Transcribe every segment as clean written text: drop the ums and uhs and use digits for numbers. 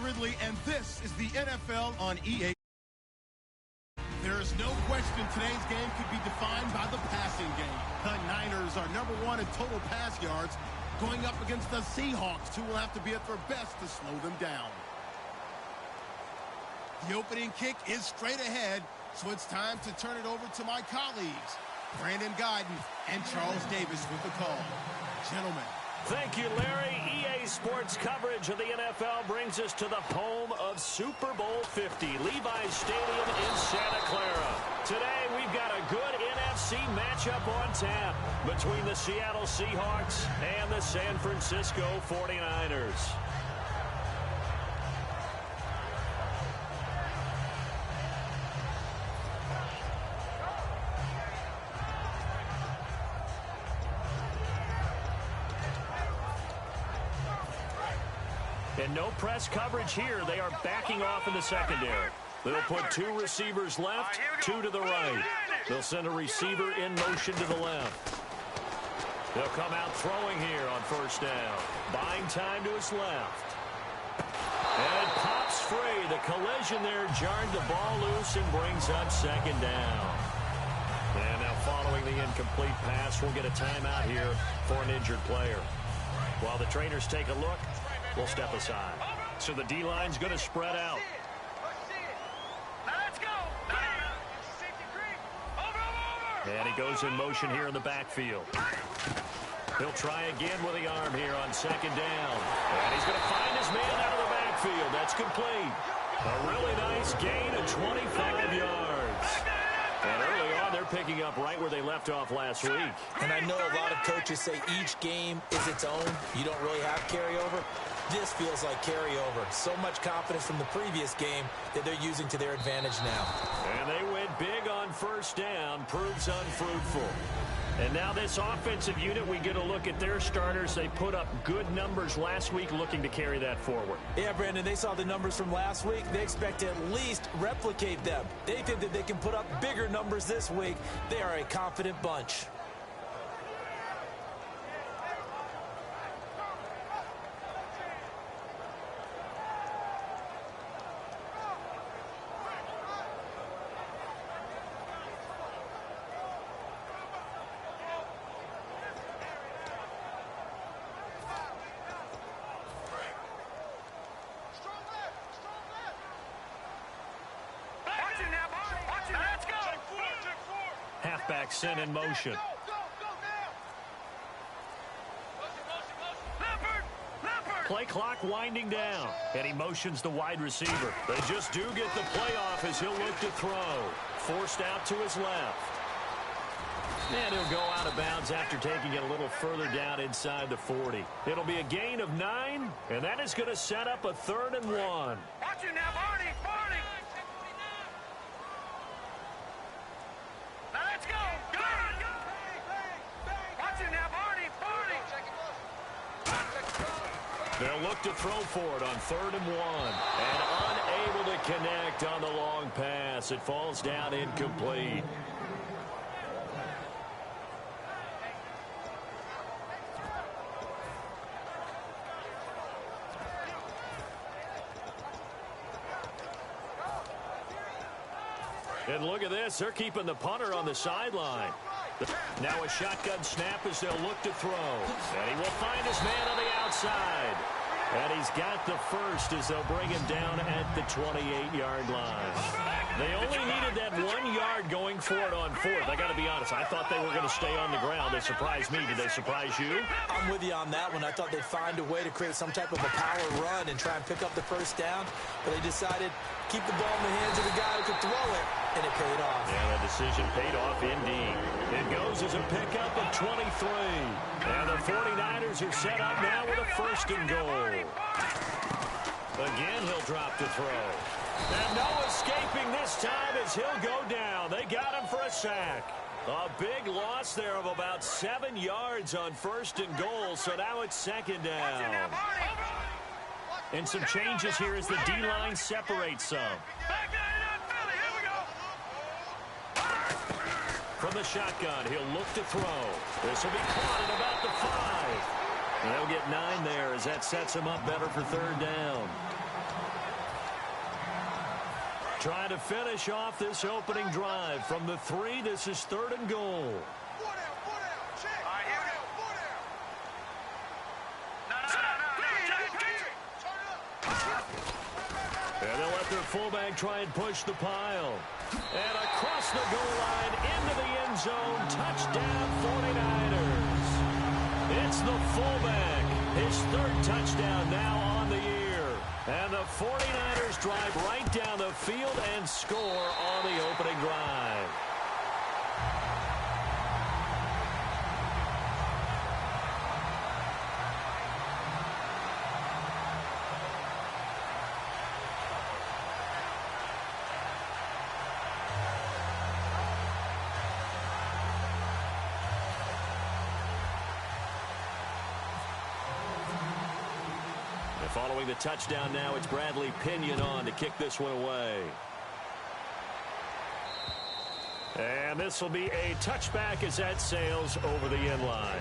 Ridley, and this is the NFL on EA. There is no question today's game could be defined by the passing game. The Niners are #1 in total pass yards, going up against the Seahawks, who will have to be at their best to slow them down. The opening kick is straight ahead, so it's time to turn it over to my colleagues, Brandon Guyton and Charles Davis with the call. Gentlemen. Thank you, Larry. EA Sports coverage of the NFL brings us to the home of Super Bowl 50, Levi's Stadium in Santa Clara. Today, we've got a good NFC matchup on tap between the Seattle Seahawks and the San Francisco 49ers. And no press coverage here. They are backing off in the secondary. They'll put 2 receivers left, 2 to the right. They'll send a receiver in motion to the left. They'll come out throwing here on first down. Buying time to his left. And it pops free. The collision there jarred the ball loose and brings up second down. And now following the incomplete pass, we'll get a timeout here for an injured player. While the trainers take a look, we'll step aside. So the D-line's going to spread out. And he goes in motion here in the backfield. He'll try again with the arm here on second down. And he's going to find his man out of the backfield. That's complete. A really nice gain of 25 yards. And early on, they're picking up right where they left off last week. And I know a lot of coaches say each game is its own. You don't really have carryover. This feels like carryover. So much confidence from the previous game that they're using to their advantage now. And they went big on first down. Proves unfruitful. And now this offensive unit, we get a look at their starters. They put up good numbers last week, looking to carry that forward. Yeah, Brandon, they saw the numbers from last week. They expect to at least replicate them. They think that they can put up bigger numbers this week. They are a confident bunch. Halfback sent in motion. Play clock winding down. And he motions the wide receiver. They just do get the play off as he'll look to throw. Forced out to his left. And he'll go out of bounds after taking it a little further down inside the 40. It'll be a gain of 9, and that is going to set up a 3rd and 1. Watch it now, Barney! Let's go! Go! Watch it now, Barney! They'll look to throw for it on 3rd and 1. And unable to connect on the long pass. It falls down incomplete. And look at this. They're keeping the punter on the sideline. Now a shotgun snap as they'll look to throw. And he will find his man on the outside. And he's got the first as they'll bring him down at the 28-yard line. They only needed that 1 yard going for it on 4th. I got to be honest. I thought they were going to stay on the ground. They surprised me. Did they surprise you? I'm with you on that one. I thought they'd find a way to create some type of a power run and try and pick up the first down. But they decided keep the ball in the hands of the guy who could throw it, and it paid off. Yeah, that decision paid off indeed. It goes as a pickup of 23. And the 49ers are set up now with a 1st and goal. Again, he'll drop to throw. And no escaping this time as he'll go down. They got him for a sack. A big loss there of about 7 yards on 1st and goal, so now it's 2nd down. And some changes here as the D-line separates some. From the shotgun, he'll look to throw. This will be caught at about the 5. And they'll get 9 there as that sets him up better for 3rd down. Trying to finish off this opening drive. From the 3, this is 3rd and goal. And they'll let their fullback try and push the pile. And across the goal line into the end zone. Touchdown 49ers. It's the fullback. His 3rd touchdown now on the year. And the 49ers drive right down the field and score on the opening drive. Following the touchdown now, it's Bradley Pinion on to kick this one away. And this will be a touchback as that sails over the end line.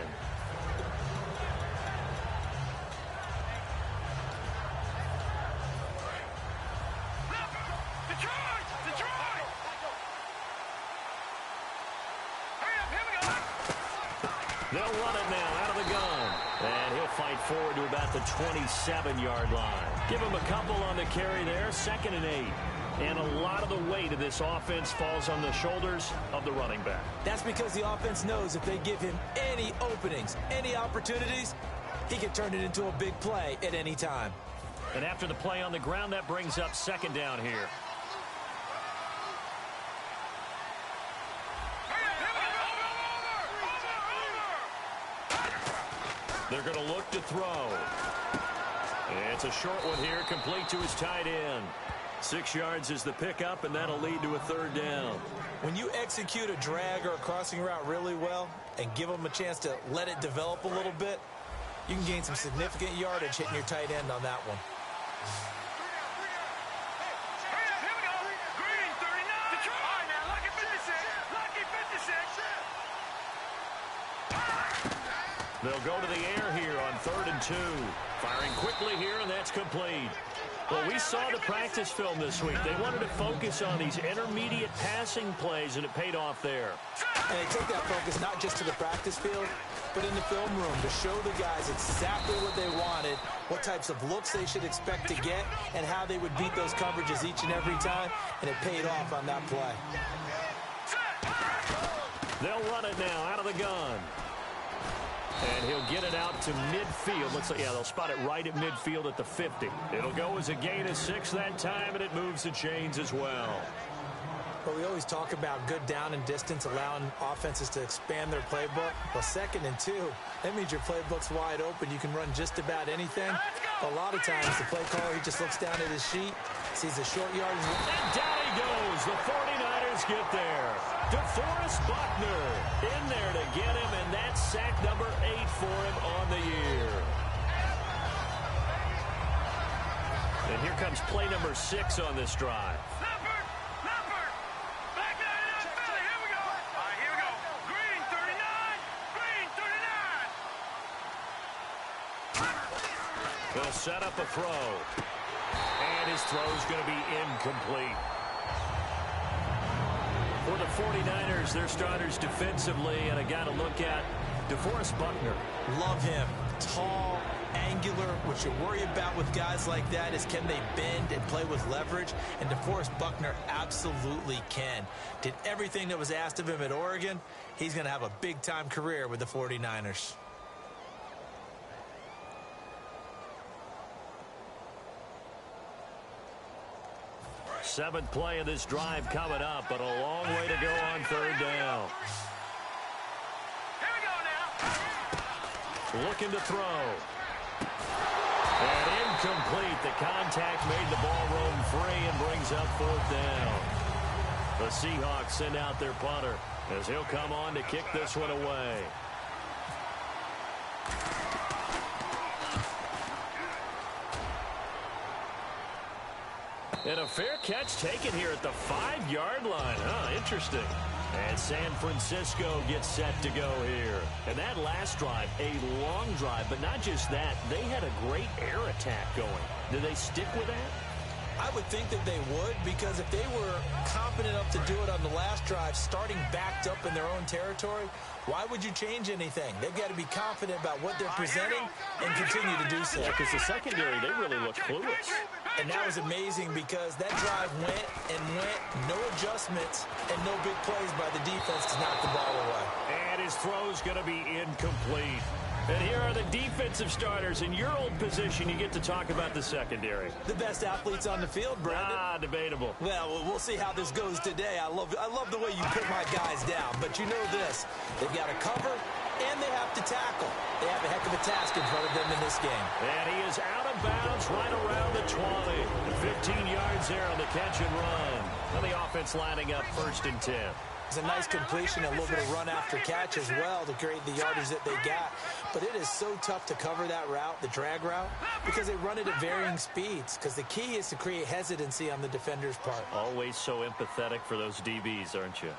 They'll run it now out of the gun. And he'll fight forward to about the 27-yard line. Give him a couple on the carry there. 2nd and 8. And a lot of the weight of this offense falls on the shoulders of the running back. That's because the offense knows if they give him any openings, any opportunities, he can turn it into a big play at any time. And after the play on the ground, that brings up 2nd down here. They're going to look to throw. It's a short one here, complete to his tight end. 6 yards is the pickup, and that'll lead to a 3rd down. When you execute a drag or a crossing route really well and give them a chance to let it develop a little bit, you can gain some significant yardage hitting your tight end on that one. They'll go to the air here on 3rd and 2. Firing quickly here, and that's complete. Well, we saw the practice film this week. They wanted to focus on these intermediate passing plays, and it paid off there. And they took that focus not just to the practice field, but in the film room to show the guys exactly what they wanted, what types of looks they should expect to get, and how they would beat those coverages each and every time, and it paid off on that play. They'll run it now out of the gun. And he'll get it out to midfield. They'll spot it right at midfield at the 50. It'll go as a gain of 6 that time, and it moves the chains as well. But we always talk about good down and distance, allowing offenses to expand their playbook. Well, 2nd and 2, that means your playbook's wide open. You can run just about anything. A lot of times, the play caller, he just looks down at his sheet, sees a short yardage. And down he goes. The 49ers get there. DeForest Buckner in there to get him, and that's sack number 8 for him on the year. And here comes play number 6 on this drive. They'll set up a throw. And his throw's going to be incomplete. For the 49ers, their starters defensively, and a guy to look at, DeForest Buckner. Love him. Tall, angular. What you worry about with guys like that is can they bend and play with leverage? And DeForest Buckner absolutely can. Did everything that was asked of him at Oregon. He's going to have a big-time career with the 49ers. Seventh play of this drive coming up, but a long way to go on 3rd down. Here we go now. Looking to throw. And incomplete. The contact made the ball roam free and brings up 4th down. The Seahawks send out their punter as he'll come on to kick this one away. And a fair catch taken here at the 5-yard line. Interesting. And San Francisco gets set to go here. And that last drive, a long drive, but not just that. They had a great air attack going. Do they stick with that? I would think that they would, because if they were confident enough to do it on the last drive, starting backed up in their own territory, why would you change anything? They've got to be confident about what they're presenting and continue to do so. Because the secondary, they really look clueless. And that was amazing because that drive went and went, no adjustments, and no big plays by the defense to knock the ball away. And his throw's going to be incomplete. And here are the defensive starters. In your old position, you get to talk about the secondary. The best athletes on the field, Brandon. Debatable. Well, we'll see how this goes today. I love the way you put my guys down. But you know this. They've got to cover, and they have to tackle. They have a heck of a task in front of them in this game. And he is out of bounds right around the 20. 15 yards there on the catch and run. And the offense lining up 1st and 10. It's a nice completion, a little bit of run after catch as well to create the yardage that they got. But it is so tough to cover that route, the drag route, because they run it at varying speeds. Because the key is to create hesitancy on the defender's part. Always so empathetic for those DBs, aren't you?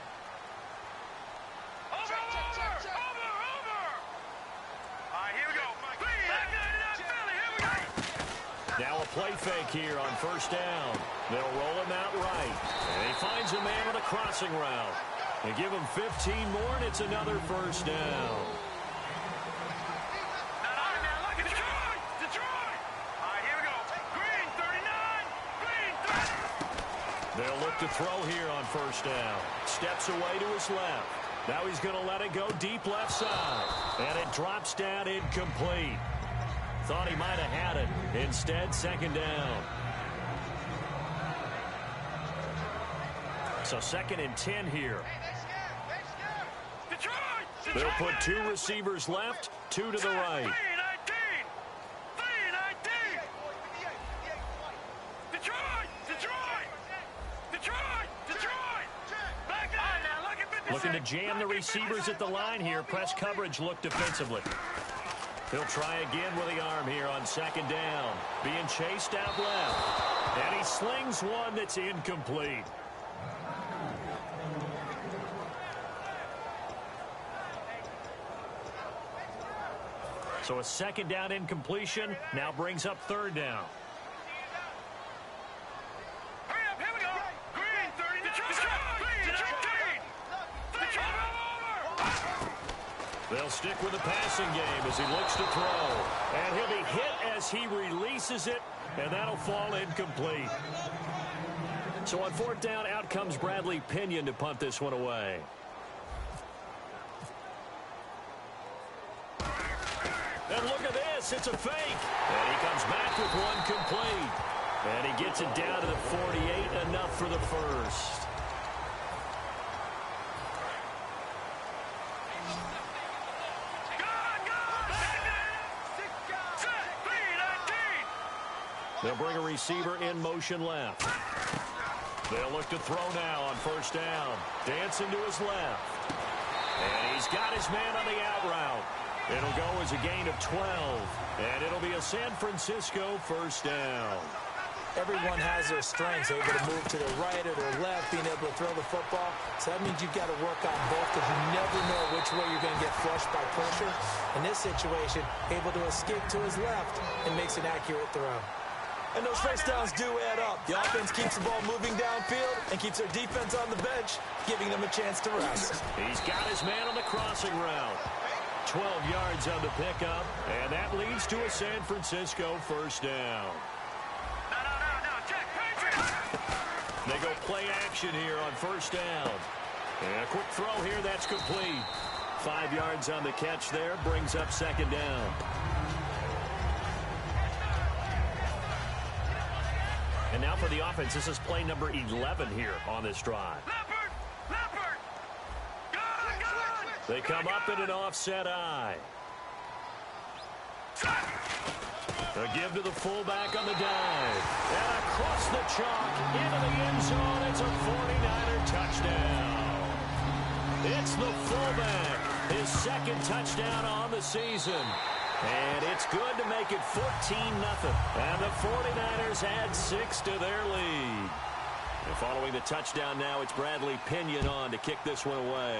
Now a play fake here on 1st down. They'll roll him out right. And he finds a man on a crossing route. They give him 15 more, and it's another 1st down. They'll look to throw here on 1st down. Steps away to his left. Now he's going to let it go deep left side. And it drops down incomplete. Thought he might have had it. Instead, 2nd down. So 2nd and 10 here. They'll put 2 receivers left, 2 to the right. Looking to jam the receivers at the line here. Press coverage look defensively. He'll try again with the arm here on 2nd down. Being chased out left. And he slings one that's incomplete. So a 2nd down incompletion now brings up 3rd down. They'll stick with the passing game as he looks to throw. And he'll be hit as he releases it, and that'll fall incomplete. So on 4th down, out comes Bradley Pinion to punt this one away. And look at this, it's a fake. And he comes back with one complete. And he gets it down to the 48, enough for the 1st. They'll bring a receiver in motion left. They'll look to throw now on 1st down. Dancing to his left. And he's got his man on the out route. It'll go as a gain of 12. And it'll be a San Francisco 1st down. Everyone has their strengths, able to move to their right or their left, being able to throw the football. So that means you've got to work on both because you never know which way you're going to get flushed by pressure. In this situation, able to escape to his left and makes an accurate throw. And those 1st downs do add up. The offense keeps the ball moving downfield and keeps their defense on the bench, giving them a chance to rest. He's got his man on the crossing route. 12 yards on the pickup, and that leads to a San Francisco 1st down. They go play action here on 1st down. And a quick throw here, that's complete. 5 yards on the catch there, brings up 2nd down. And now for the offense, this is play number 11 here on this drive. They come up in an offset eye. A give to the fullback on the dive. And across the chalk into the end zone. It's a 49er touchdown. It's the fullback. His 2nd touchdown on the season. And it's good to make it 14-0. And the 49ers add 6 to their lead. And following the touchdown now, it's Bradley Pinion on to kick this one away.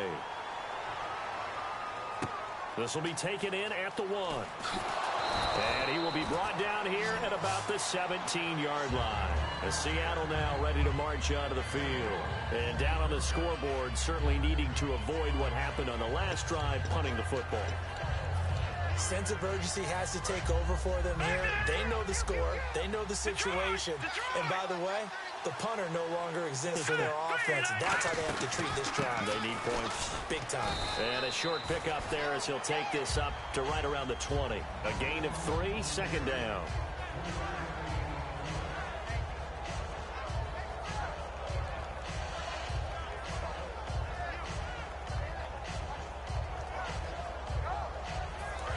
This will be taken in at the 1. And he will be brought down here at about the 17-yard line. And Seattle now ready to march onto the field. And down on the scoreboard, certainly needing to avoid what happened on the last drive, punting the football. Sense of urgency has to take over for them here. They know the score. They know the situation. And by the way, the punter no longer exists for their offense. That's how they have to treat this drive. They need points. Big time. And a short pickup there as he'll take this up to right around the 20. A gain of 3, 2nd down.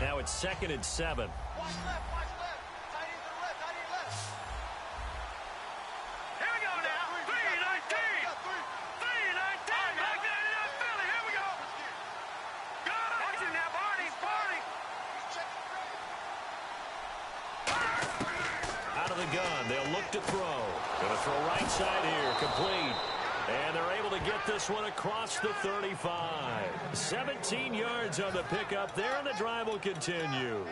Now it's 2nd and 7. Gun. They'll look to throw. Going to throw right side here. Complete. And they're able to get this one across the 35. 17 yards on the pickup there, and the drive will continue.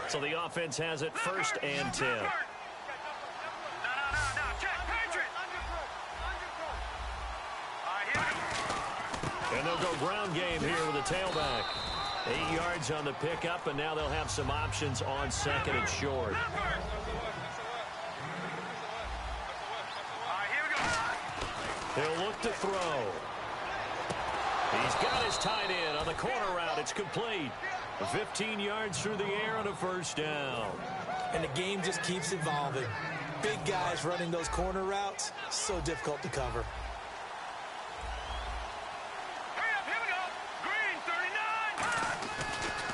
So the offense has it 1st and 10. And they'll go ground game here with a tailback. 8 yards on the pickup, and now they'll have some options on 2nd and short. He'll look to throw. He's got his tight end on the corner route. It's complete. 15 yards through the air on a 1st down. And the game just keeps evolving. Big guys running those corner routes, so difficult to cover.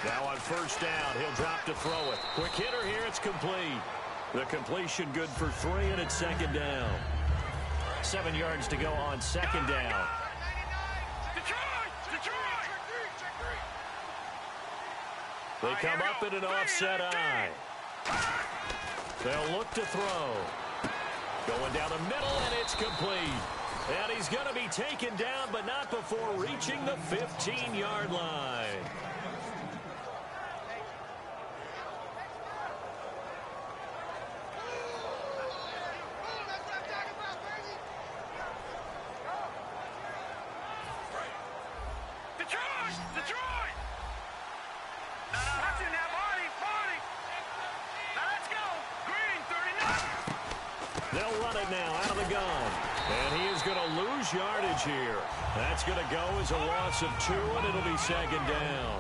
Now on 1st down, he'll drop to throw it. Quick hitter here, it's complete. The completion good for 3, and it's 2nd down. 7 yards to go on 2nd down. They come up in an offset eye. They'll look to throw. Going down the middle, and it's complete. And he's going to be taken down, but not before reaching the 15-yard line. Now out of the gun. And he is going to lose yardage here. That's going to go as a loss of 2, and it'll be 2nd down.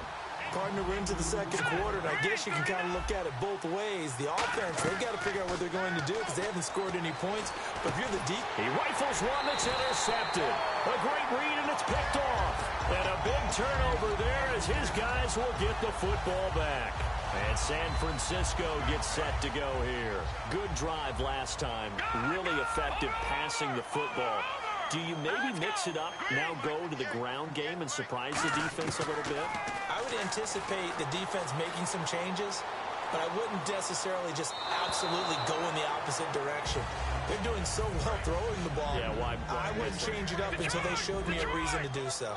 Partner, we're into the 2nd quarter, and I guess you can kind of look at it both ways. The offense, they've got to figure out what they're going to do because they haven't scored any points. But if you're the deep... He rifles one that's intercepted. A great read, and it's picked off. And a big turnover there as his guys will get the football back. And San Francisco gets set to go here. Good drive last time. Really effective passing the football. Do you maybe mix it up, now go to the ground game and surprise the defense a little bit? I would anticipate the defense making some changes, but I wouldn't necessarily just absolutely go in the opposite direction. They're doing so well throwing the ball. Yeah, why I wouldn't change it up until they showed me a reason to do so.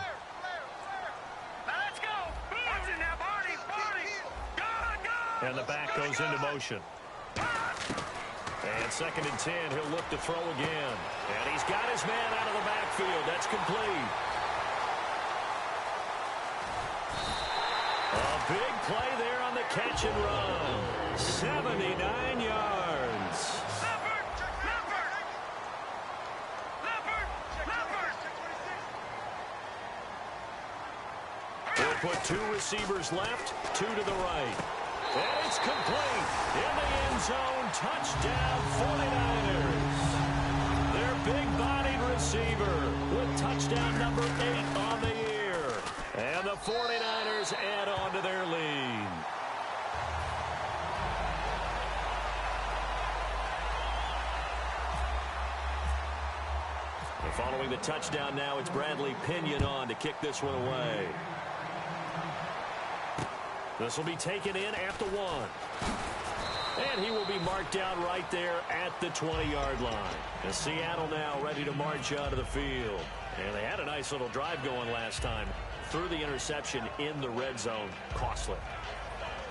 And the back goes into motion. And 2nd and 10, he'll look to throw again. And he's got his man out of the backfield. That's complete. A big play there on the catch and run. 79 yards. We'll put 2 receivers left, 2 to the right. And it's complete. In the end zone, touchdown 49ers. Their big-bodied receiver with touchdown number 8 on the year. And the 49ers add on to their lead. And following the touchdown now, it's Bradley Pinion on to kick this one away. This will be taken in at the 1. And he will be marked down right there at the 20-yard line. And Seattle now ready to march onto the field. And they had a nice little drive going last time. Threw the interception in the red zone. Costly.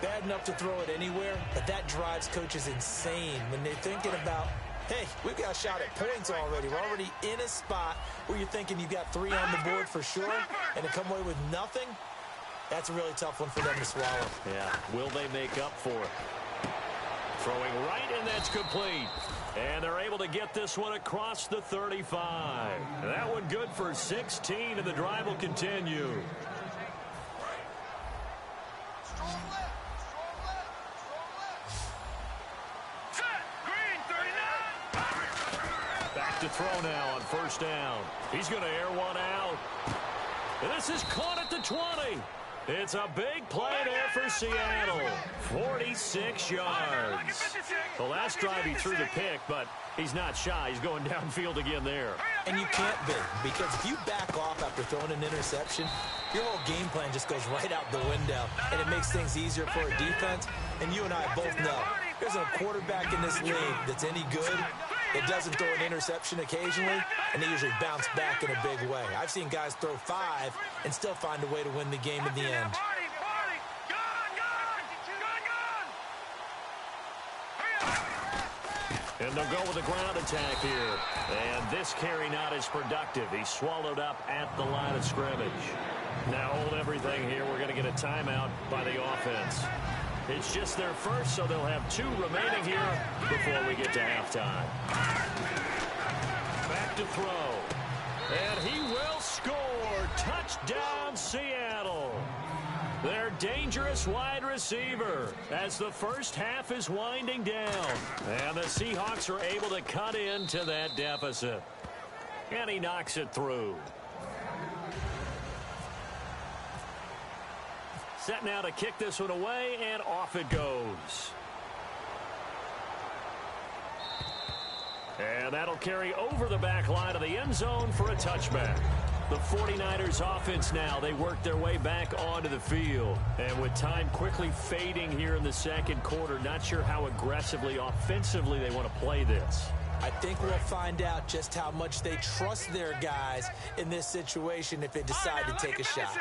Bad enough to throw it anywhere, but that drives coaches insane when they're thinking about, hey, we've got a shot at points already. We're already in a spot where you're thinking you've got 3 on the board for sure, and to come away with nothing, that's a really tough one for them to swallow. Yeah, will they make up for it? Throwing right, and that's complete. And they're able to get this one across the 35. That one good for 16, and the drive will continue. Back to throw now on first down. He's going to air one out. This is caught at the 20. It's a big play there for Seattle. 46 yards. The last drive he threw the pick, but he's not shy. He's going downfield again there. And you can't be, because if you back off after throwing an interception, your whole game plan just goes right out the window, and it makes things easier for a defense. And you and I both know, there's a quarterback in this league that's any good that doesn't throw an interception occasionally, and they usually bounce back in a big way. I've seen guys throw 5 and still find a way to win the game in the end. And they'll go with a ground attack here. And this carry not as productive. He's swallowed up at the line of scrimmage. Now hold everything here. We're going to get a timeout by the offense. It's just their first, so they'll have 2 remaining here before we get to halftime. Back to throw. And he will score. Touchdown, Seattle. Their dangerous wide receiver as the first half is winding down. And the Seahawks are able to cut into that deficit. And he knocks it through. Set now to kick this one away, and off it goes. And that'll carry over the back line of the end zone for a touchback. The 49ers offense now, they work their way back onto the field. And with time quickly fading here in the second quarter, not sure how aggressively, offensively they want to play this. I think we'll find out just how much they trust their guys in this situation if they decide to take a shot.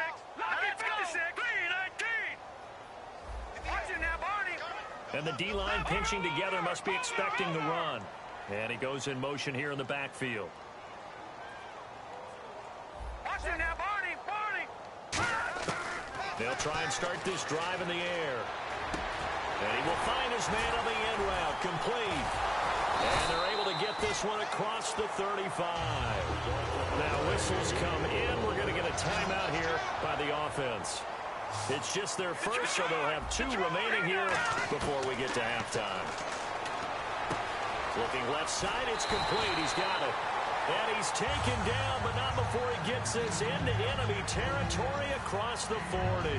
And the D-line pinching together, must be expecting the run. And he goes in motion here in the backfield. They'll try and start this drive in the air. And he will find his man on the end route, complete. And they're able to get this one across the 35. Now whistles come in. We're going to get a timeout here by the offense. It's just their first, so they'll have 2 remaining here before we get to halftime. Looking left side, it's complete. He's got it. And he's taken down, but not before he gets this into enemy territory across the 40.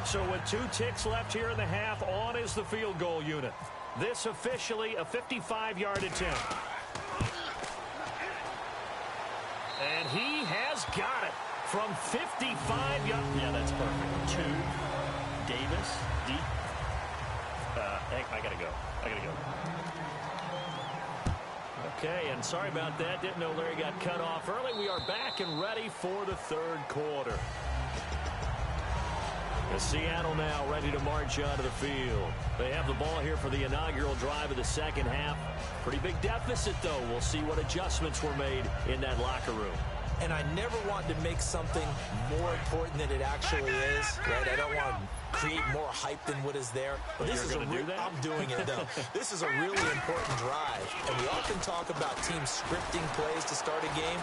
So with 2 ticks left here in the half, on is the field goal unit. This officially a 55-yard attempt. And he has got it. From 55 yards. Yeah, that's perfect. 2. Davis. Deep. I got to go. Okay, and sorry about that. Didn't know Larry got cut off early. We are back and ready for the third quarter. And Seattle now ready to march onto the field. They have the ball here for the inaugural drive of the second half. Pretty big deficit, though. We'll see what adjustments were made in that locker room. And I never want to make something more important than it actually is, right? I don't want to create more hype than what is there. But this is I'm doing it, though. This is a really important drive. And we often talk about teams scripting plays to start a game.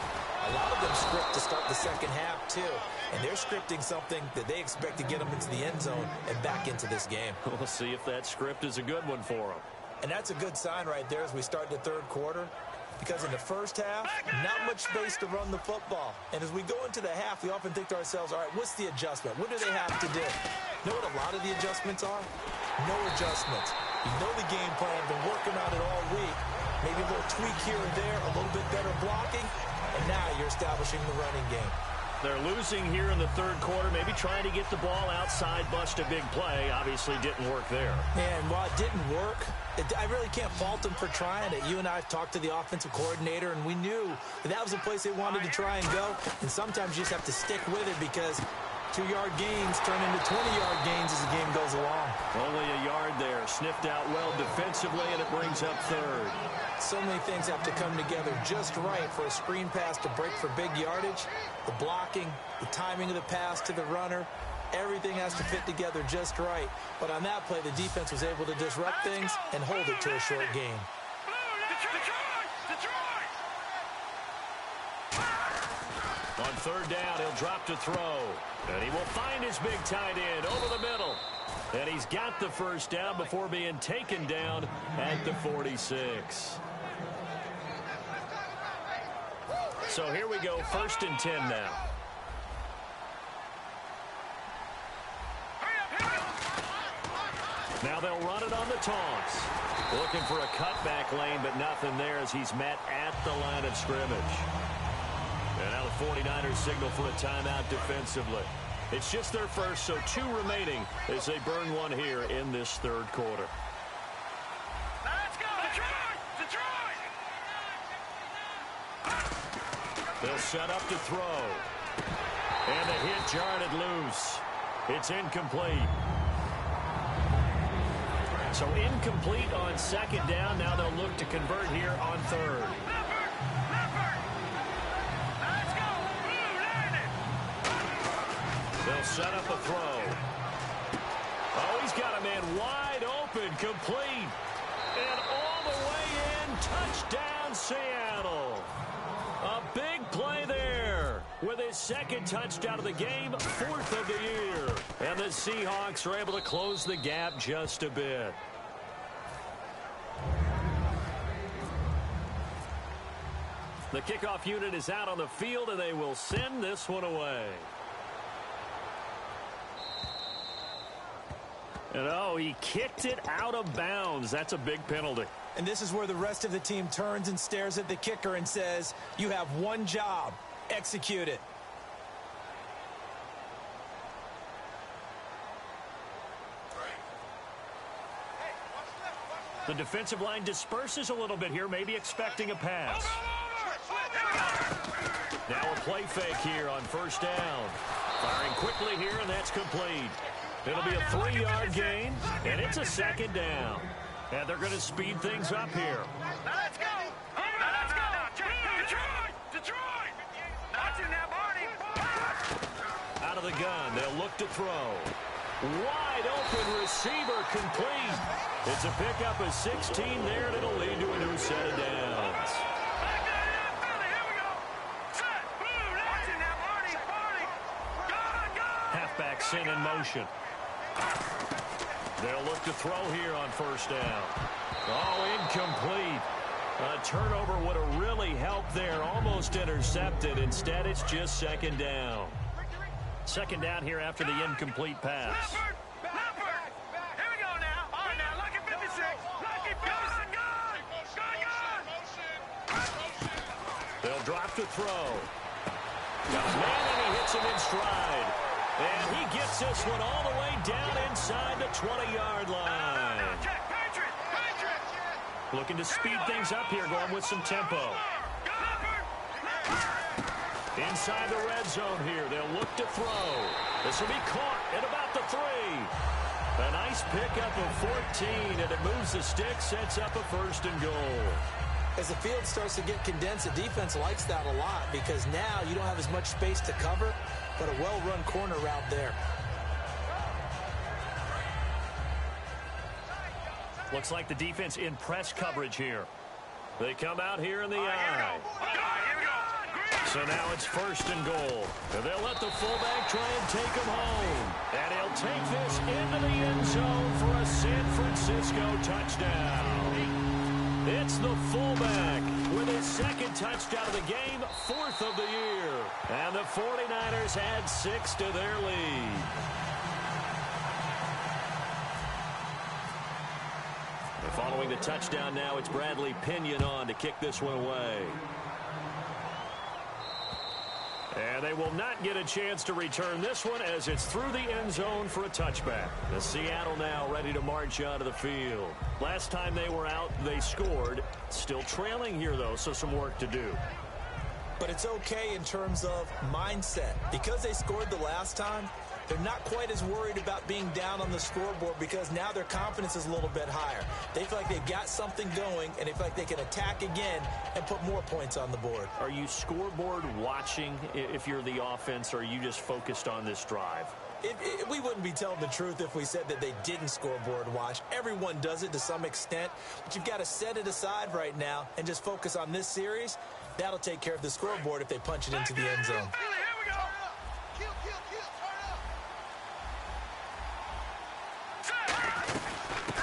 A lot of them script to start the second half, too. And they're scripting something that they expect to get them into the end zone and back into this game. We'll see if that script is a good one for them. And that's a good sign right there as we start the third quarter. Because in the first half, not much space to run the football. And as we go into the half, we often think to ourselves, all right, what's the adjustment? What do they have to do? Know what a lot of the adjustments are? No adjustments. You know the game plan, been working on it all week. Maybe a little tweak here or there, a little bit better blocking, and now you're establishing the running game. They're losing here in the third quarter, maybe trying to get the ball outside, bust a big play. Obviously didn't work there. And while it didn't work, I really can't fault them for trying it. You and I have talked to the offensive coordinator, and we knew that was a place they wanted to try and go. And sometimes you just have to stick with it because 2-yard gains turn into 20-yard gains as the game goes along. Only a yard there. Sniffed out well defensively, and it brings up third. So many things have to come together just right for a screen pass to break for big yardage. The blocking, the timing of the pass to the runner, everything has to fit together just right. But on that play, the defense was able to disrupt things and hold it to a short gain. On third down, he'll drop to throw. And he will find his big tight end over the middle. And he's got the first down before being taken down at the 46. So here we go, 1st and 10 now. Now they'll run it on the taunts. Looking for a cutback lane, but nothing there as he's met at the line of scrimmage. And now the 49ers signal for a timeout defensively. It's just their first, so 2 remaining as they burn one here in this third quarter. Let's go! Detroit! They'll set up to throw. And the hit jarred loose. It's incomplete. So incomplete on 2nd down. Now they'll look to convert here on 3rd. They'll set up a throw. Oh, he's got a man wide open, complete. And all the way in, touchdown Seattle. A big play there with his 2nd touchdown of the game, 4th of the year. And the Seahawks are able to close the gap just a bit. The kickoff unit is out on the field, and they will send this one away. And oh, he kicked it out of bounds. That's a big penalty. And this is where the rest of the team turns and stares at the kicker and says, you have one job. Execute it. The defensive line disperses a little bit here, maybe expecting a pass. Now a play fake here on 1st down. Firing quickly here, and that's complete. It'll be a 3-yard gain, and it's a 2nd down. And they're going to speed things up here. Let's go! Let's go! Detroit! Watching that, Marty! Out of the gun, they'll look to throw. Wide open receiver complete. It's a pickup of 16 there, and it'll lead to a new set of downs. Halfback sent in motion. They'll look to throw here on 1st down. Oh, incomplete. A turnover would have really helped there. Almost intercepted. Instead, it's just 2nd down. 2nd down here after the incomplete pass. Here we go now. All right, now, look at 56. Look at gun. They'll drop to throw. Got a man, and he hits him in stride. And he gets this one all the way down inside the 20-yard line. Looking to speed things up here, going with some tempo. Inside the red zone here, they'll look to throw. This will be caught at about the 3. A nice pickup of 14, and it moves the stick, sets up a 1st and goal. As the field starts to get condensed, the defense likes that a lot because now you don't have as much space to cover, but a well-run corner route there. Looks like the defense in press coverage here. They come out here in the eye. So now it's 1st and goal. And they'll let the fullback try and take him home. And he'll take this into the end zone for a San Francisco touchdown. It's the fullback with his 2nd touchdown of the game, 4th of the year. And the 49ers add 6 to their lead. And following the touchdown now, it's Bradley Pinion on to kick this one away. And they will not get a chance to return this one as it's through the end zone for a touchback. The Seattle now ready to march onto the field. Last time they were out, they scored. Still trailing here, though, so some work to do. But it's okay in terms of mindset. Because they scored the last time, they're not quite as worried about being down on the scoreboard because now their confidence is a little bit higher. They feel like they've got something going, and they feel like they can attack again and put more points on the board. Are you scoreboard watching if you're the offense, or are you just focused on this drive? We wouldn't be telling the truth if we said that they didn't scoreboard watch. Everyone does it to some extent, but you've got to set it aside right now and just focus on this series. That'll take care of the scoreboard if they punch it into the end zone.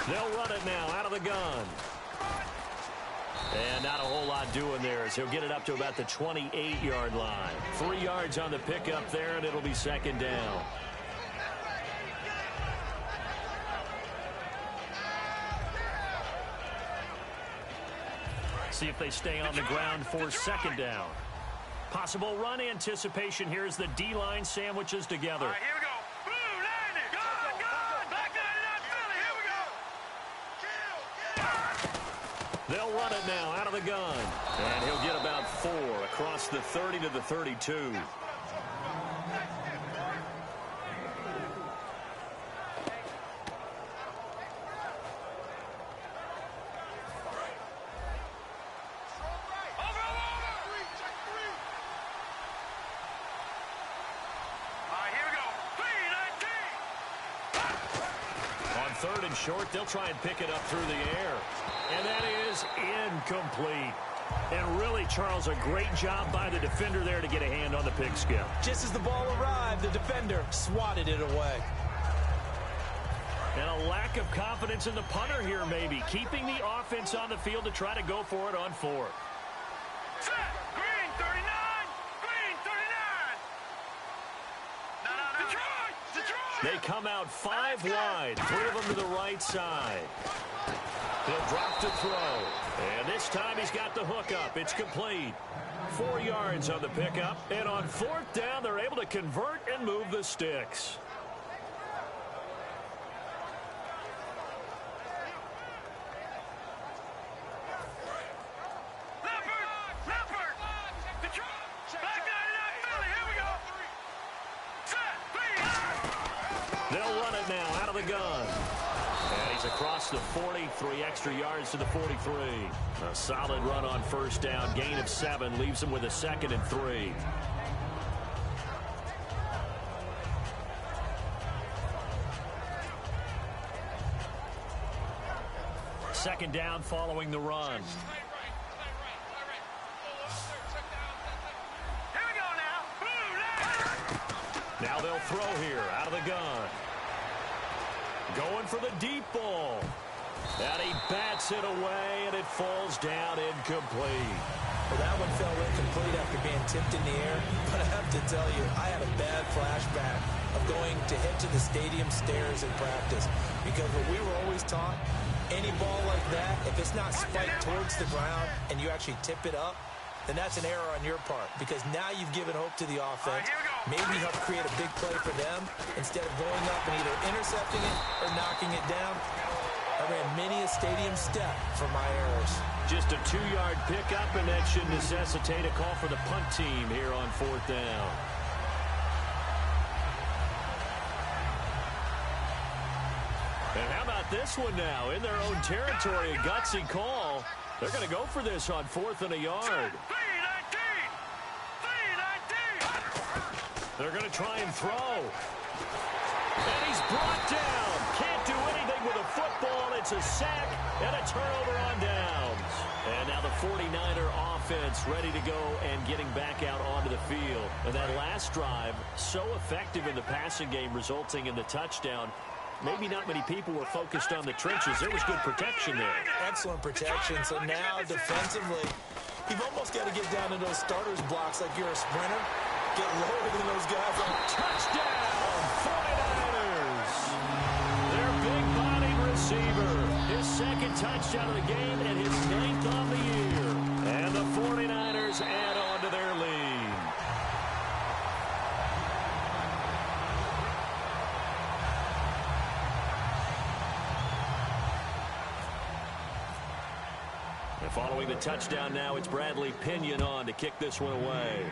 They'll run it now out of the gun. And not a whole lot doing there as he'll get it up to about the 28-yard line. 3 yards on the pickup there, and it'll be second down. See if they stay on the ground for second down. Possible run anticipation here as the D-line sandwiches together. All right, here we go. Blue line it. Gone. Black 99 Philly. Here we go. They'll run it now out of the gun. And he'll get about 4 across the 30 to the 32. Third and short, they'll try and pick it up through the air. And that is incomplete. And really, Charles, a great job by the defender there to get a hand on the pigskin. Just as the ball arrived, the defender swatted it away. And a lack of confidence in the punter here, maybe. Keeping the offense on the field to try to go for it on fourth. Set. Green 39. Green 39. No. Detroit. They come out 5 wide, 3 of them to the right side. He'll drop to throw. And this time he's got the hook up. It's complete. 4 yards on the pickup. And on fourth down, they're able to convert and move the sticks. Leopard. Detroit. Black 99 Philly. Here we go. Set. They'll run it now out of the gun. And he's across the 40, 3 extra yards to the 43. A solid run on first down. Gain of 7 leaves him with a 2nd and 3. Second down following the run. Here we go now. Blue line. Now they'll throw here out of the gun. Going for the deep ball. And he bats it away, and it falls down incomplete. Well, that one fell incomplete after being tipped in the air. But I have to tell you, I had a bad flashback of going to head to the stadium stairs in practice. Because what we were always taught, any ball like that, if it's not spiked towards the ground and you actually tip it up, then that's an error on your part, because now you've given hope to the offense. Maybe help create a big play for them instead of going up and either intercepting it or knocking it down. I ran many a stadium step for my errors. Just a 2-yard pickup, and that should necessitate a call for the punt team here on fourth down. And how about this one now? In their own territory, a gutsy call. They're going to go for this on 4th and a yard. They're going to try and throw. And he's brought down. Can't do anything with a football. It's a sack and a turnover on downs. And now the 49er offense ready to go and getting back out onto the field. And that last drive, so effective in the passing game, resulting in the touchdown. Maybe not many people were focused on the trenches. There was good protection there. Excellent protection. So now defensively, you've almost got to get down to those starters blocks like you're a sprinter. Get lower than those guys. Touchdown, 49ers. Their big-bodied receiver. His 2nd touchdown of the game and his 9th on the year. And the 49ers add on to their lead. And following the touchdown now, it's Bradley Pinion on to kick this one away.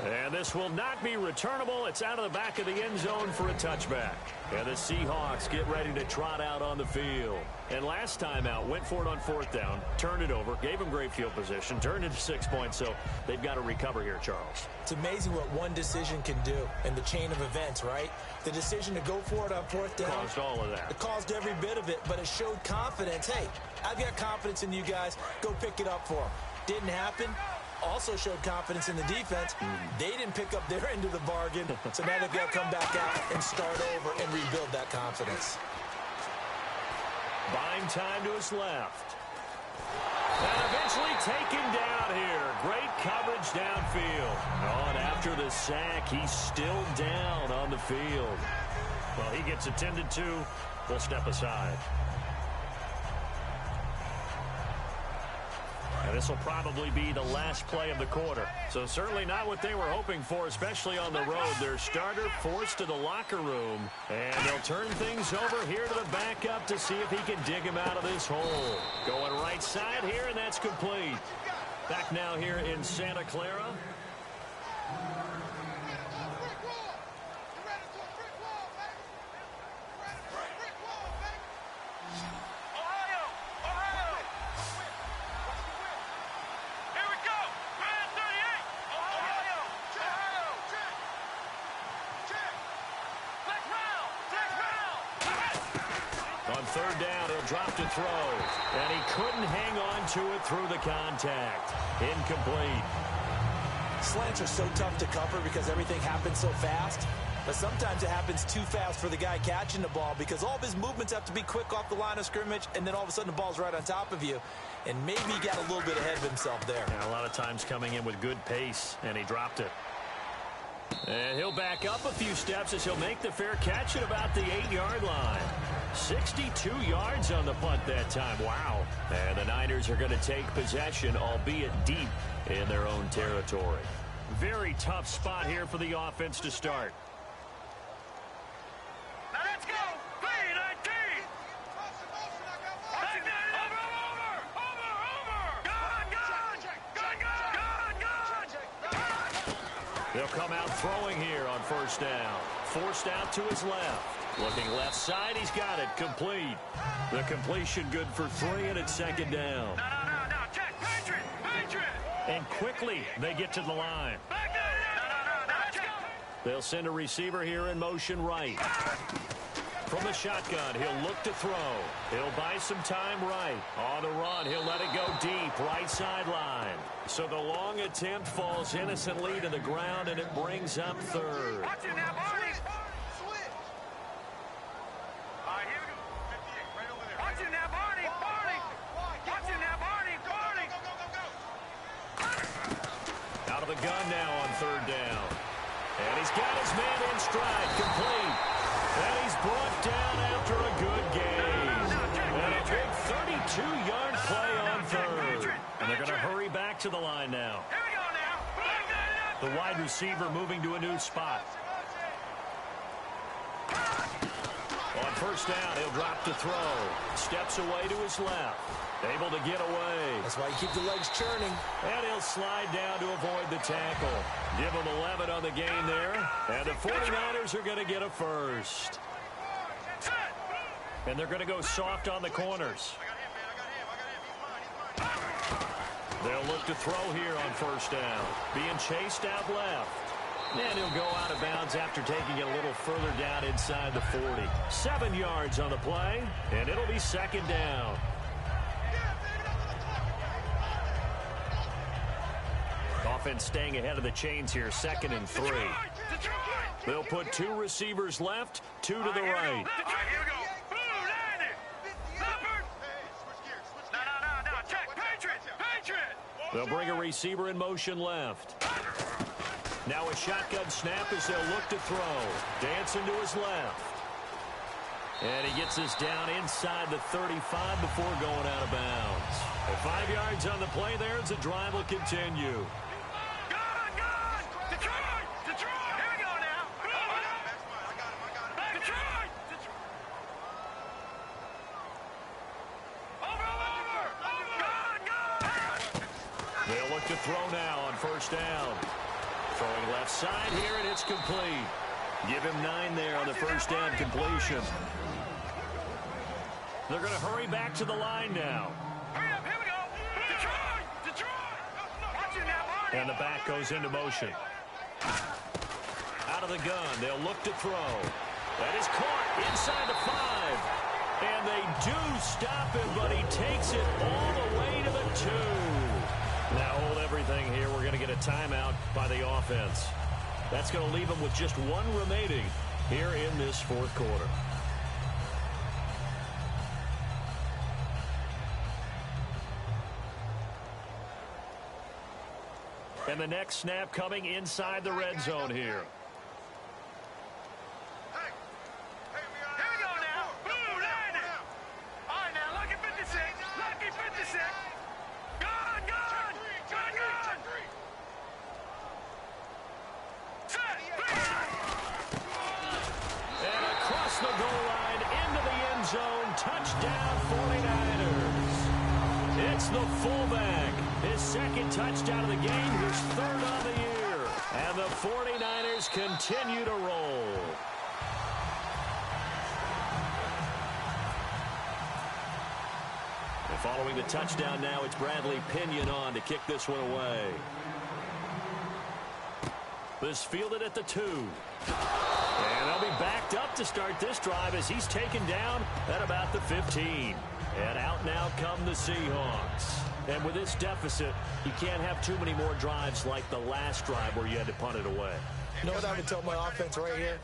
And this will not be returnable. It's out of the back of the end zone for a touchback. And the Seahawks get ready to trot out on the field. And last time out, went for it on 4th down, turned it over, gave them great field position, turned it to 6 points, so they've got to recover here, Charles. It's amazing what one decision can do in the chain of events, right? The decision to go for it on 4th down. Caused all of that. It caused every bit of it, but it showed confidence. Hey, I've got confidence in you guys. Go pick it up for them. Didn't happen. Also showed confidence in the defense. They didn't pick up their end of the bargain, so now they've got to come back out and start over and rebuild that confidence. Buying time to his left. And eventually taken down here. Great coverage downfield. Oh, and after the sack, he's still down on the field. Well, he gets attended to. We'll step aside. And this will probably be the last play of the quarter. So certainly not what they were hoping for, especially on the road. Their starter forced to the locker room. And they'll turn things over here to the backup to see if he can dig him out of this hole. Going right side here, and that's complete. Back now here in Santa Clara. Third down, he'll drop to throw. And he couldn't hang on to it through the contact. Incomplete. Slants are so tough to cover because everything happens so fast. But sometimes it happens too fast for the guy catching the ball because all of his movements have to be quick off the line of scrimmage, and then all of a sudden the ball's right on top of you. And maybe he got a little bit ahead of himself there. And a lot of times coming in with good pace, and he dropped it. And he'll back up a few steps as he'll make the fair catch at about the 8-yard line. 62 yards on the punt that time. Wow. And the Niners are going to take possession, albeit deep in their own territory. Very tough spot here for the offense to start. Now let's go. Play 19. They'll come out throwing here on first down. Forced out to his left. Looking left side, he's got it. Complete. The completion good for 3, and it's second down. No, check. Patriot. And quickly, they get to the line. No, check. They'll send a receiver here in motion right. From the shotgun, he'll look to throw. He'll buy some time right. On the run, he'll let it go deep, right sideline. So the long attempt falls innocently to the ground, and it brings up third. Watch it now, Barney. All right, here we go. 58, right over there. Watch it now, Barney. Watch it now, Barney. Go. Out of the gun now on third down. And he's got his man in stride, complete. And he's brought down after a good game. And a big 32-yard play on third. And they're going to hurry back to the line now. Here we go now. The wide receiver moving to a new spot. On first down, he'll drop to throw. Steps away to his left. Able to get away. That's why you keep the legs churning. And he'll slide down to avoid the tackle. Give him 11 on the game there. And the 49ers are going to get a first. And they're going to go soft on the corners. They'll look to throw here on first down. Being chased out left. And he'll go out of bounds after taking it a little further down inside the 40. 7 yards on the play. And it'll be second down. Offense staying ahead of the chains here, 2nd and 3. They'll put 2 receivers left, 2 to the right. All right, here we go. No, check. Patriot. They'll bring a receiver in motion left. Now a shotgun snap as they'll look to throw. Dancing to his left. And he gets this down inside the 35 before going out of bounds. And 5 yards on the play there as the drive will continue. Detroit. Here we go now. Detroit. to throw now on first down. Throwing left side here, and it's complete. Give him 9 there on the first down completion. They're going to hurry back to the line now. Hurry up, here we go. Detroit! Detroit! Watch it now, Barney. And the back goes into motion. Out of the gun, they'll look to throw. That is caught inside the 5. And they do stop him, but he takes it all the way to the 2. Now hold everything here. We're going to get a timeout by the offense. That's going to leave them with just 1 remaining here in this fourth quarter. And the next snap coming inside the red zone here. Here we go now. Blue line. All right, now, lucky 56. Lucky 56. Gun, gun. Gun, gun. Set. And across the goal line into the end zone. Touchdown 49ers. It's the fullback. His second touchdown of the game. His 3rd on the year. And the 49ers continue to roll. And following the touchdown now, it's Bradley Pinion on to kick this one away. This fielded at the 2. And they'll be backed up to start this drive as he's taken down at about the 15. And out now come the Seahawks. And with this deficit, you can't have too many more drives like the last drive where you had to punt it away. You know what I would tell my offense right here?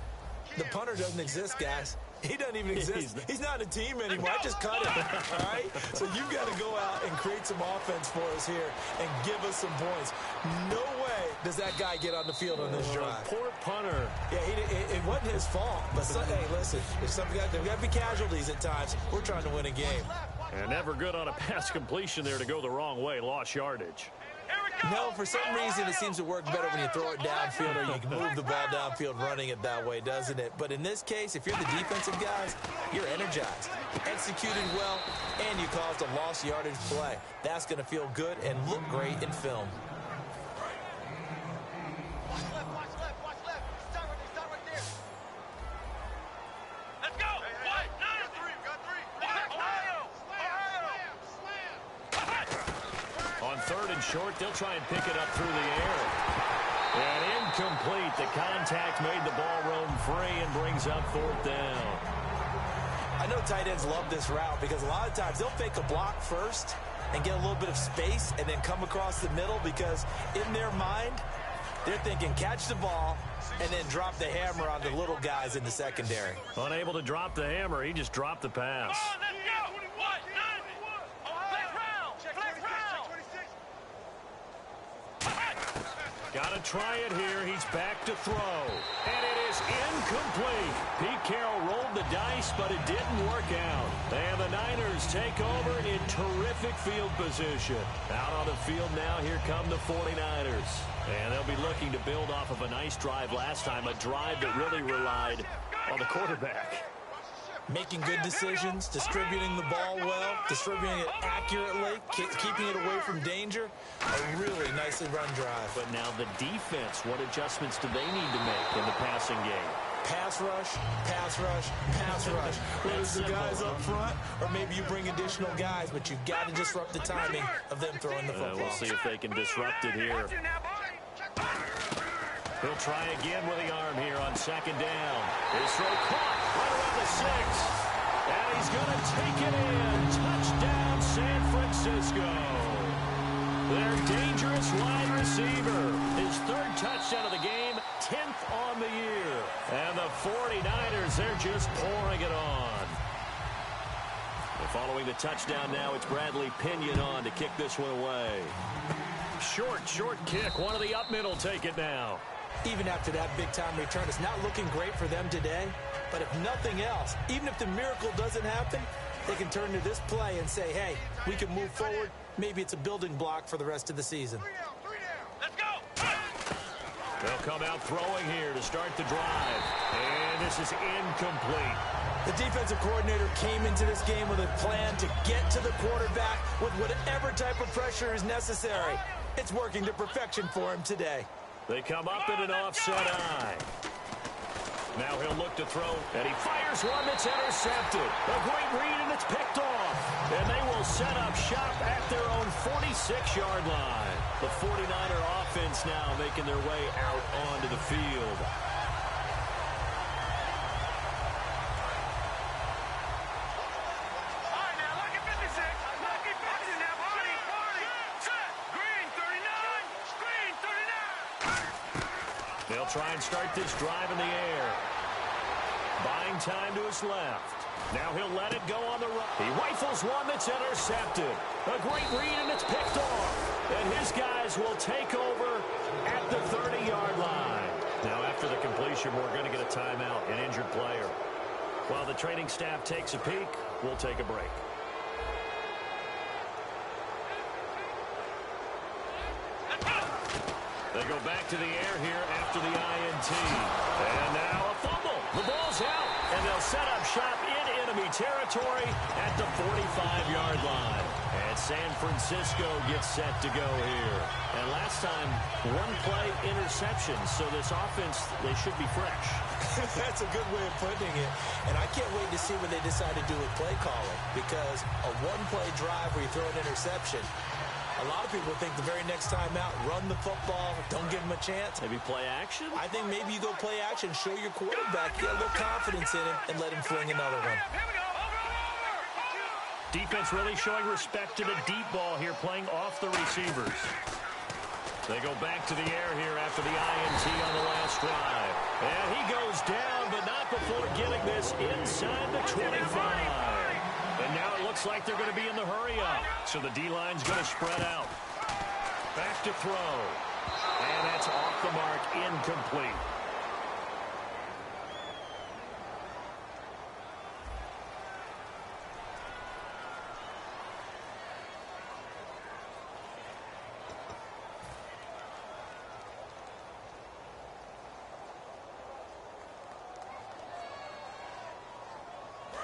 The punter doesn't exist, guys. He doesn't even exist. He's not a team anymore. I just cut him, all right? So you've got to go out and create some offense for us here and give us some points. No way does that guy get on the field on this drive. Poor punter. Yeah, it wasn't his fault. But, hey, listen, there's got to be casualties at times. We're trying to win a game. And never good on a pass completion there to go the wrong way. Lost yardage. No, for some reason it seems to work better when you throw it downfield or you can move the ball downfield running it that way, doesn't it? But in this case, if you're the defensive guys, you're energized, executed well, and you caused a lost yardage play. That's going to feel good and look great in film. Watch left, watch left. Start right there. Let's go. What? Got three. Ohio. On 3rd and short, they'll try and pick it up through the air. And incomplete. The contact made the ball roam free and brings up 4th down. I know tight ends love this route because a lot of times they'll fake a block first and get a little bit of space and then come across the middle because in their mind, they're thinking catch the ball and then drop the hammer on the little guys in the secondary. Unable to drop the hammer, he just dropped the pass. Got to try it here. He's back to throw. And it is incomplete. Pete Carroll rolled the dice, but it didn't work out. And the Niners take over in terrific field position. Out on the field now, here come the 49ers. And they'll be looking to build off of a nice drive last time, a drive that really relied on the quarterback. Making good decisions, distributing the ball well, distributing it accurately, keeping it away from danger. A really nicely run drive. But now the defense, what adjustments do they need to make in the passing game? Pass rush, pass rush, pass rush. Whether it's the guys up front or maybe you bring additional guys, but you've got to disrupt the timing of them throwing the football. We'll see if they can disrupt it here. He'll try again with the arm here on 2nd down. His throw caught right around the 6. And he's going to take it in. Touchdown, San Francisco. Their dangerous wide receiver. His 3rd touchdown of the game, 10th on the year. And the 49ers, they're just pouring it on. And following the touchdown now, it's Bradley Pinion on to kick this one away. Short kick. One of the up middle take it now. Even after that big-time return, it's not looking great for them today. But if nothing else, even if the miracle doesn't happen, they can turn to this play and say, hey, we can move forward. Maybe it's a building block for the rest of the season. 3 down. Let's go. They'll come out throwing here to start the drive. And this is incomplete. The defensive coordinator came into this game with a plan to get to the quarterback with whatever type of pressure is necessary. It's working to perfection for him today. They come up in an offset eye. Now he'll look to throw, and he fires one that's intercepted. A great read, and it's picked off. And they will set up shop at their own 46-yard line. The 49er offense now making their way out onto the field. They'll try and start this drive in the air. Buying time to his left. Now he'll let it go on the right. He rifles one that's intercepted. A great read, and it's picked off. And his guys will take over at the 30-yard line. Now after the completion, we're going to get a timeout, an injured player. While the training staff takes a peek, we'll take a break. They go back to the air here after the INT. And now a fumble. The ball's out, and they'll set up shop in enemy territory at the 45-yard line. And San Francisco gets set to go here. And last time, one play interception, so this offense, they should be fresh. That's a good way of putting it. And I can't wait to see what they decide to do with play calling, because a one-play drive where you throw an interception, a lot of people think the very next time out, run the football, don't give him a chance. Maybe play action? I think maybe you go play action, show your quarterback, get a little confidence in him, and let him fling another one. Defense really showing respect to the deep ball here, playing off the receivers. They go back to the air here after the INT on the last drive. And he goes down, but not before getting this inside the 25. And now it looks like they're going to be in the hurry-up. So the D-line's going to spread out. Back to throw. And that's off the mark, incomplete.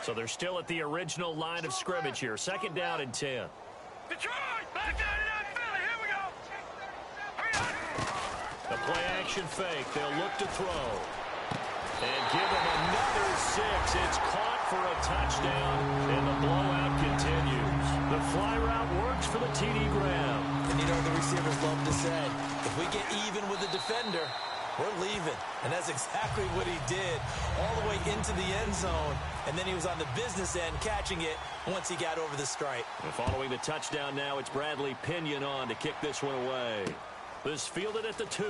So they're still at the original line of scrimmage here. Second down and 10. Detroit! Back down in Philly. Here we go. Hurry up. A play-action fake. They'll look to throw. And give him another 6. It's caught for a touchdown, and the blowout continues. The fly route works for the TD Graham. And you know the receivers love to say, if we get even with the defender, we're leaving. And that's exactly what he did, all the way into the end zone. And then he was on the business end catching it once he got over the stripe. And following the touchdown now, it's Bradley Pinion on to kick this one away. This fielded at the 2.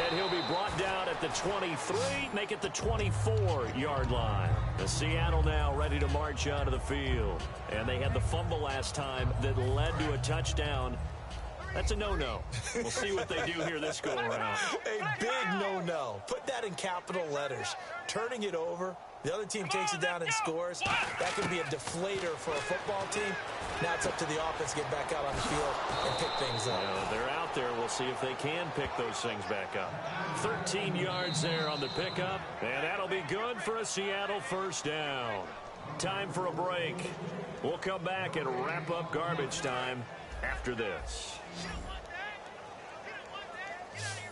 And he'll be brought down at the 23, make it the 24-yard line. The Seattle now ready to march onto the field. And they had the fumble last time that led to a touchdown. That's a no-no. We'll see what they do here this go-around. A big no-no. Put that in capital letters. Turning it over, the other team takes it down and scores. That can be a deflator for a football team. Now it's up to the offense to get back out on the field and pick things up. They're out there. We'll see if they can pick those things back up. 13 yards there on the pickup, and that'll be good for a Seattle first down. Time for a break. We'll come back and wrap up garbage time after this.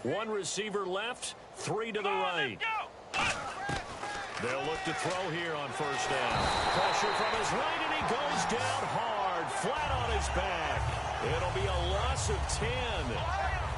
One receiver left, 3 to the right. They'll look to throw here on first down. Pressure from his right, and he goes down hard, flat on his back. It'll be a loss of 10,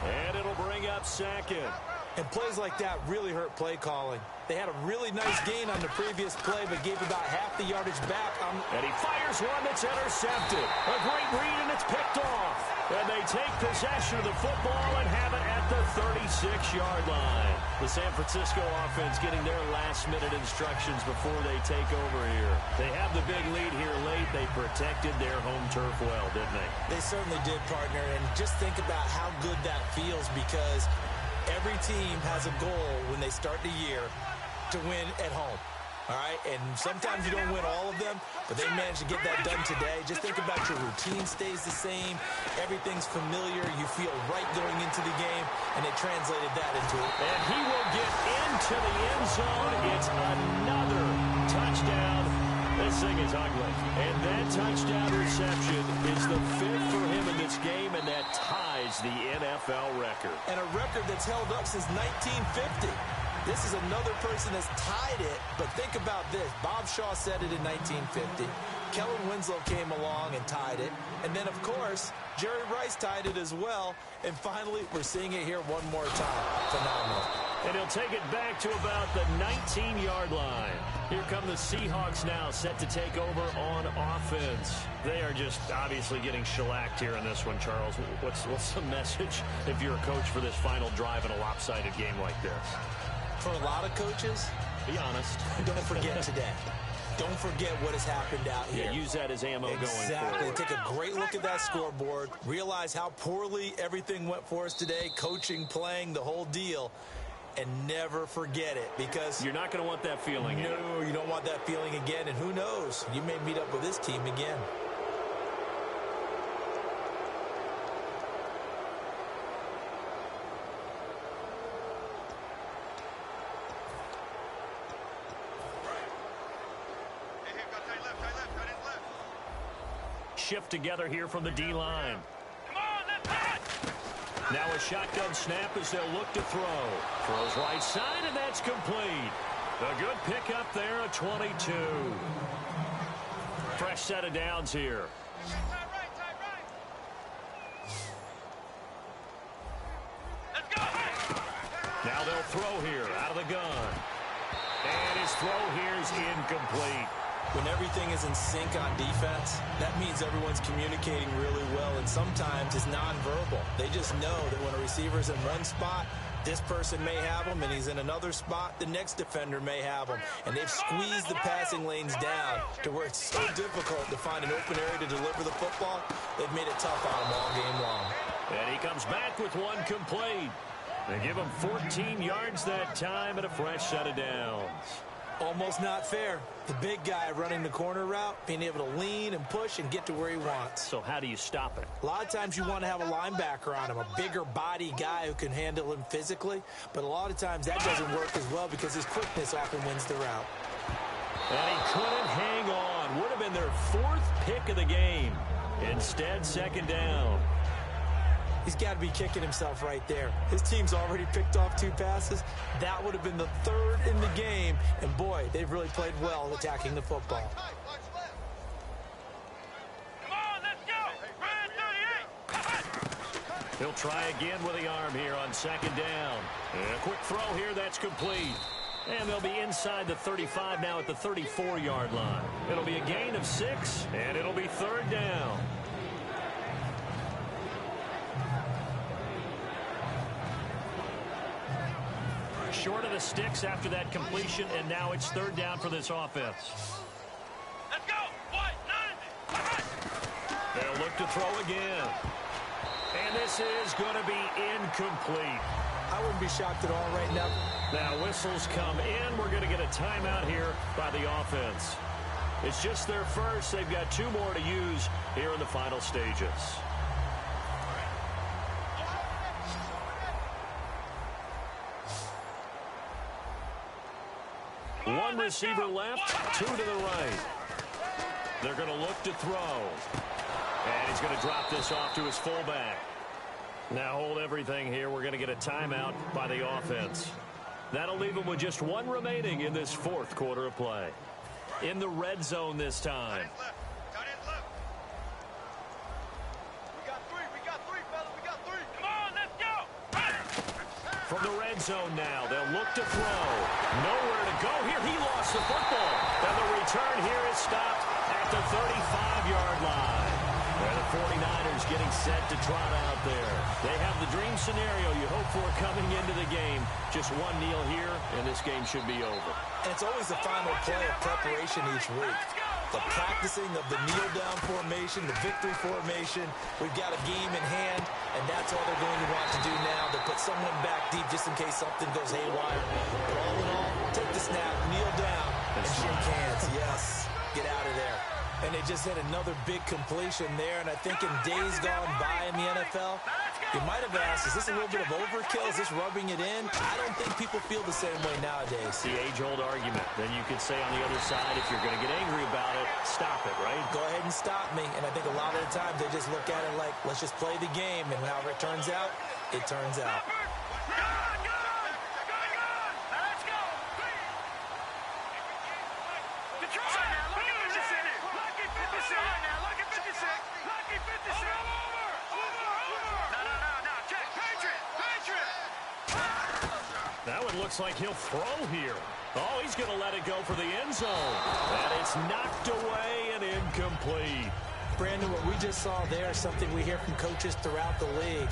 and it'll bring up second. And plays like that really hurt play calling. They had a really nice gain on the previous play, but gave about half the yardage back. And he fires one that's intercepted. A great read, and it's picked off. And they take possession of the football and have it at the 36-yard line. The San Francisco offense getting their last-minute instructions before they take over here. They have the big lead here late. They protected their home turf well, didn't they? They certainly did, partner. And just think about how good that feels, because every team has a goal when they start the year to win at home. All right, and sometimes you don't win all of them, but they managed to get that done today. Just think about your routine stays the same. Everything's familiar. You feel right going into the game, and they translated that into it. And he will get into the end zone. It's another touchdown This thing is ugly. And that touchdown reception is the 5th for him in this game, and that ties the NFL record. And a record that's held up since 1950. This is another person that's tied it, but think about this. Bob Shaw said it in 1950. Kellen Winslow came along and tied it. And then, of course, Jerry Rice tied it as well. And finally, we're seeing it here one more time. Phenomenal. And he'll take it back to about the 19-yard line. Here come the Seahawks now, set to take over on offense. They are just obviously getting shellacked here in this one, Charles. What's the message if you're a coach for this final drive in a lopsided game like this? For a lot of coaches, be honest. Don't forget today. Don't forget what has happened out here. Yeah, use that as ammo going forward. Exactly. Take a great look at that scoreboard. Realize how poorly everything went for us today. Coaching, playing, the whole deal. And never forget it, because you're not going to want that feeling again. No, you don't want that feeling again. And who knows? You may meet up with this team again. Shift together here from the D-line. Now a shotgun snap as they'll look to throw. Throws right side, and that's complete. A good pickup there, a 22. Fresh set of downs here. Now they'll throw here out of the gun. And his throw here is incomplete. When everything is in sync on defense, that means everyone's communicating really well, and sometimes it's nonverbal. They just know that when a receiver's in one spot, this person may have him, and he's in another spot, the next defender may have him. And they've squeezed the passing lanes down to where it's so difficult to find an open area to deliver the football. They've made it tough on him all game long. And he comes back with one complete. They give him 14 yards that time and a fresh set of downs. Almost not fair. The big guy running the corner route, being able to lean and push and get to where he wants. So how do you stop it? A lot of times you want to have a linebacker on him, a bigger body guy who can handle him physically. But a lot of times that doesn't work as well because his quickness often wins the route. And he couldn't hang on. Would have been their 4th pick of the game. Instead, second down. He's got to be kicking himself right there. His team's already picked off 2 passes. That would have been the 3rd in the game. And, boy, they've really played well attacking the football. Come on, let's go. He'll try again with the arm here on second down. And a quick throw here, that's complete. And they'll be inside the 35 now at the 34-yard line. It'll be a gain of 6, and it'll be 3rd down. Short of the sticks after that completion, and now it's 3rd down for this offense. Let's go. They'll look to throw again. And this is going to be incomplete. I wouldn't be shocked at all right now. Now whistles come in. We're going to get a timeout here by the offense. It's just their first. They've got 2 more to use here in the final stages. One receiver left, 2 to the right. They're going to look to throw. And he's going to drop this off to his fullback. Now hold everything here. We're going to get a timeout by the offense. That'll leave them with just 1 remaining in this 4th quarter of play. In the red zone this time. From the red zone now, they'll look to throw. Nowhere to go here. He lost the football. And the return here is stopped at the 35-yard line. And the 49ers getting set to trot out there. They have the dream scenario you hope for coming into the game. Just 1 kneel here, and this game should be over. And it's always the final play of preparation each week. The practicing of the kneel-down formation, the victory formation. We've got a game in hand, and that's all they're going to want to do now, to put someone back deep just in case something goes haywire. But all in all, take the snap, kneel down, and shake hands. Yes, get out of there. And they just had another big completion there, and I think in days gone by in the NFL, You might have asked, is this a little bit of overkill? Is this rubbing it in? I don't think people feel the same way nowadays. The age-old argument. Then you could say on the other side, if you're going to get angry about it, stop it, right? Go ahead and stop me. And I think a lot of the times they just look at it like, let's just play the game. And however it turns out, it turns out. That one looks like he'll throw here. Oh, he's going to let it go for the end zone. And it's knocked away and incomplete. Brandon, what we just saw there is something we hear from coaches throughout the league.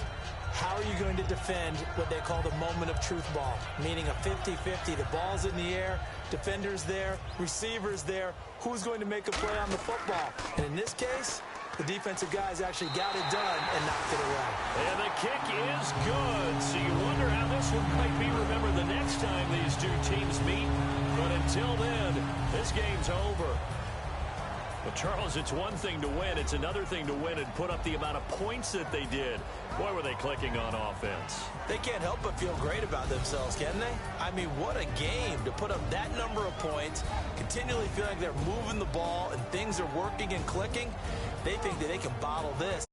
How are you going to defend what they call the moment of truth ball, meaning a 50-50? The ball's in the air, defenders there, receivers there. Who's going to make a play on the football? And in this case, the defensive guys actually got it done and knocked it away. And the kick is good. So you wonder how this one might be remembered the next time these two teams meet. But until then, this game's over. Well, Charles, it's one thing to win. It's another thing to win and put up the amount of points that they did. Boy, were they clicking on offense. They can't help but feel great about themselves, can they? I mean, what a game to put up that number of points, continually feeling like they're moving the ball and things are working and clicking. They think that they can bottle this.